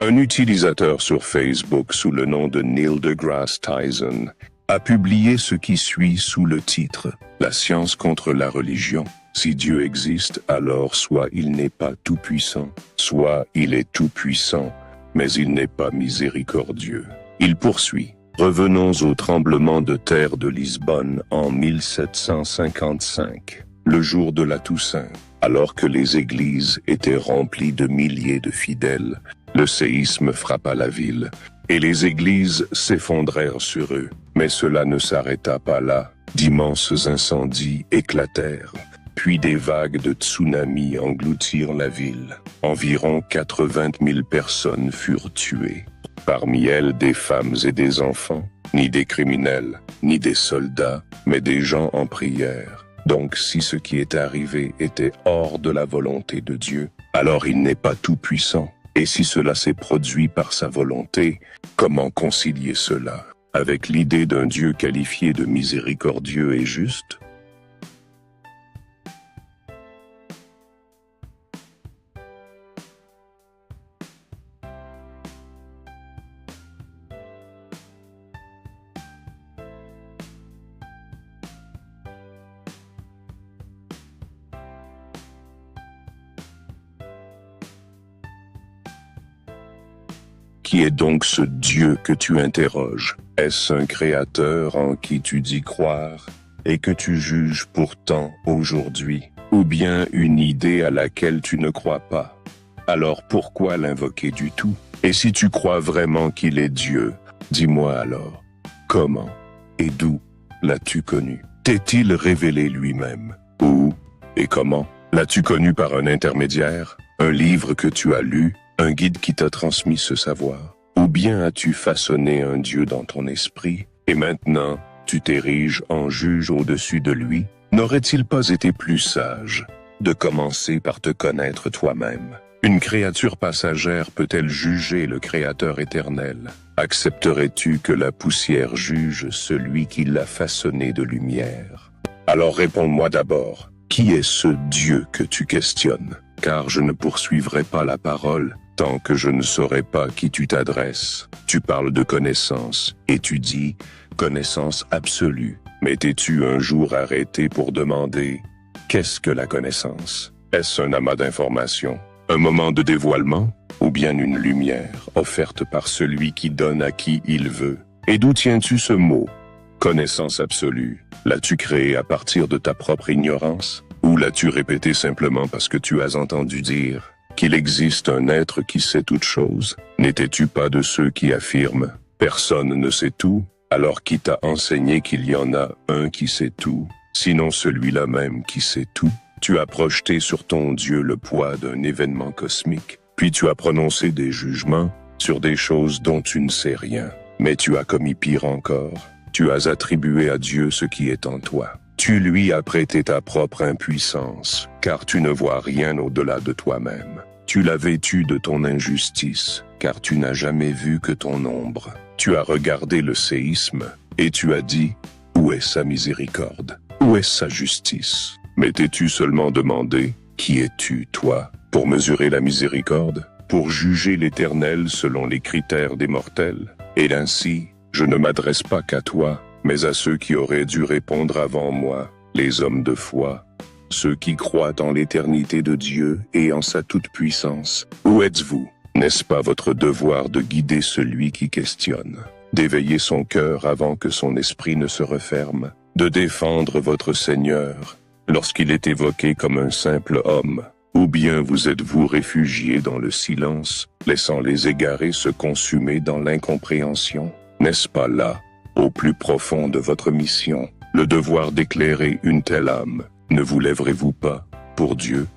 Un utilisateur sur Facebook sous le nom de Neil deGrasse Tyson a publié ce qui suit sous le titre « La science contre la religion ». Si Dieu existe, alors soit il n'est pas tout-puissant, soit il est tout-puissant, mais il n'est pas miséricordieux. Il poursuit. Revenons au tremblement de terre de Lisbonne en 1755, le jour de la Toussaint. Alors que les églises étaient remplies de milliers de fidèles, le séisme frappa la ville, et les églises s'effondrèrent sur eux. Mais cela ne s'arrêta pas là. D'immenses incendies éclatèrent, puis des vagues de tsunami engloutirent la ville. Environ 80 000 personnes furent tuées. Parmi elles des femmes et des enfants, ni des criminels, ni des soldats, mais des gens en prière. Donc si ce qui est arrivé était hors de la volonté de Dieu, alors il n'est pas tout-puissant. Et si cela s'est produit par sa volonté, comment concilier cela avec l'idée d'un Dieu qualifié de miséricordieux et juste? Qui est donc ce Dieu que tu interroges? Est-ce un créateur en qui tu dis croire et que tu juges pourtant aujourd'hui? Ou bien une idée à laquelle tu ne crois pas? Alors pourquoi l'invoquer du tout? Et si tu crois vraiment qu'il est Dieu, dis-moi alors, comment et d'où l'as-tu connu? T'est-il révélé lui-même? Où et comment? L'as-tu connu par un intermédiaire? Un livre que tu as lu? Un guide qui t'a transmis ce savoir? Ou bien as-tu façonné un Dieu dans ton esprit, et maintenant tu t'ériges en juge au-dessus de lui? N'aurait-il pas été plus sage de commencer par te connaître toi-même? Une créature passagère peut-elle juger le Créateur éternel? Accepterais-tu que la poussière juge celui qui l'a façonné de lumière? Alors réponds-moi d'abord, qui est ce Dieu que tu questionnes? Car je ne poursuivrai pas la parole tant que je ne saurai pas qui tu t'adresses. Tu parles de connaissance, et tu dis « connaissance absolue ». Mais t'es-tu un jour arrêté pour demander « qu'est-ce que la connaissance » ? Est-ce un amas d'informations, un moment de dévoilement, ou bien une lumière offerte par celui qui donne à qui il veut? Et d'où tiens-tu ce mot « connaissance absolue » ? L'as-tu créé à partir de ta propre ignorance? Ou l'as-tu répété simplement parce que tu as entendu dire qu'il existe un être qui sait toutes choses? N'étais-tu pas de ceux qui affirment « personne ne sait tout », alors qui t'a enseigné qu'il y en a un qui sait tout, sinon celui-là même qui sait tout? Tu as projeté sur ton Dieu le poids d'un événement cosmique, puis tu as prononcé des jugements sur des choses dont tu ne sais rien. Mais tu as commis pire encore, tu as attribué à Dieu ce qui est en toi. Tu lui as prêté ta propre impuissance, car tu ne vois rien au-delà de toi-même. Tu l'as vêtu de ton injustice, car tu n'as jamais vu que ton ombre. Tu as regardé le séisme, et tu as dit, où est sa miséricorde? Où est sa justice? Mais t'es-tu seulement demandé, qui es-tu, toi, pour mesurer la miséricorde? Pour juger l'Éternel selon les critères des mortels? Et ainsi, je ne m'adresse pas qu'à toi, mais à ceux qui auraient dû répondre avant moi, les hommes de foi, ceux qui croient en l'éternité de Dieu et en sa toute-puissance. Où êtes-vous? N'est-ce pas votre devoir de guider celui qui questionne, d'éveiller son cœur avant que son esprit ne se referme, de défendre votre Seigneur lorsqu'il est évoqué comme un simple homme? Ou bien vous êtes-vous réfugiés dans le silence, laissant les égarés se consumer dans l'incompréhension? N'est-ce pas là, au plus profond de votre mission, le devoir d'éclairer une telle âme? Ne vous lèverez-vous pas, pour Dieu,